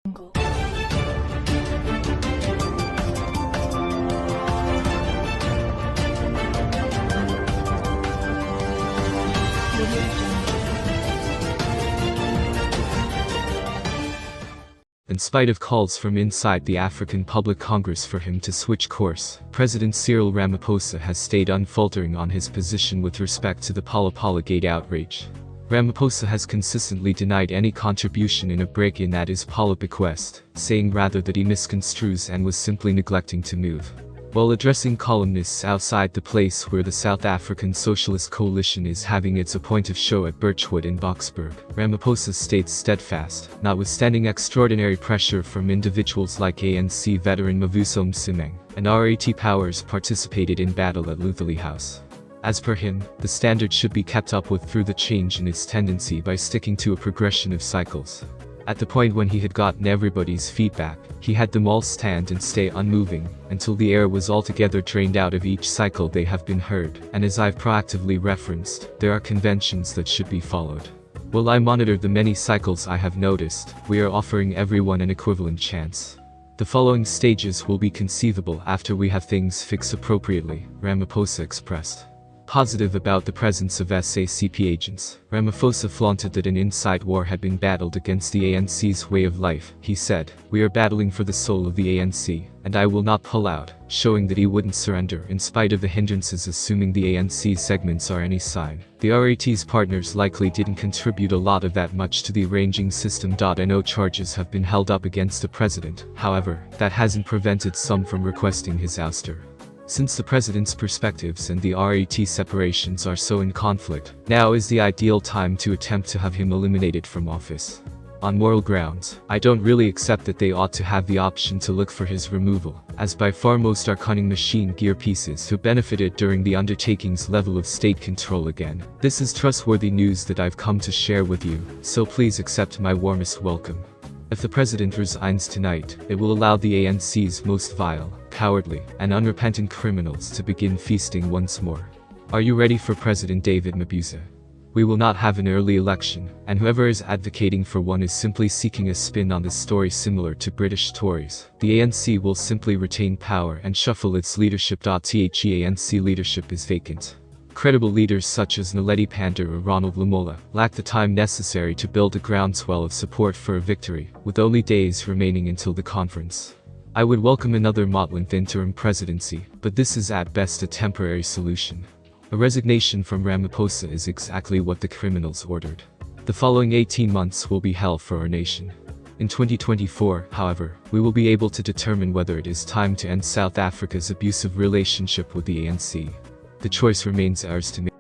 In spite of calls from inside the African Public Congress for him to switch course, President Cyril Ramaphosa has stayed unfaltering on his position with respect to the Pala Gate outrage. Ramaphosa has consistently denied any contribution in a break-in at his Pala bequest, saying rather that he misconstrues and was simply neglecting to move. While addressing columnists outside the place where the South African Socialist Coalition is having its appointive show at Birchwood in Boksburg, Ramaphosa stays steadfast, notwithstanding extraordinary pressure from individuals like ANC veteran Mavuso Msimang, and RAT powers participated in battle at Lutherley House. As per him, the standard should be kept up with through the change in its tendency by sticking to a progression of cycles. At the point when he had gotten everybody's feedback, he had them all stand and stay unmoving, until the air was altogether drained out of each cycle they have been heard, and as I've proactively referenced, there are conventions that should be followed. While I monitor the many cycles I have noticed, we are offering everyone an equivalent chance. The following stages will be conceivable after we have things fixed appropriately, Ramaphosa expressed. Positive about the presence of SACP agents, Ramaphosa flaunted that an inside war had been battled against the ANC's way of life. He said, "We are battling for the soul of the ANC, and I will not pull out," showing that he wouldn't surrender in spite of the hindrances, assuming the ANC segments are any sign. The RAT's partners likely didn't contribute a lot of that much to the arranging system. No charges have been held up against the president, however, that hasn't prevented some from requesting his ouster. Since the president's perspectives and the RAT separations are so in conflict, now is the ideal time to attempt to have him eliminated from office. On moral grounds, I don't really accept that they ought to have the option to look for his removal, as by far most are cunning machine gear pieces who benefited during the undertaking's level of state control again. This is trustworthy news that I've come to share with you, so please accept my warmest welcome. If the president resigns tonight, it will allow the ANC's most vile, cowardly, and unrepentant criminals to begin feasting once more. Are you ready for President David Mabuza? We will not have an early election, and whoever is advocating for one is simply seeking a spin on this story similar to British Tories. The ANC will simply retain power and shuffle its leadership. The ANC leadership is vacant. Credible leaders such as Naledi Pandor or Ronald Lamola lack the time necessary to build a groundswell of support for a victory, with only days remaining until the conference. I would welcome another Motlanthe interim presidency, but this is at best a temporary solution. A resignation from Ramaphosa is exactly what the criminals ordered. The following 18 months will be hell for our nation. In 2024, however, we will be able to determine whether it is time to end South Africa's abusive relationship with the ANC. The choice remains ours to make.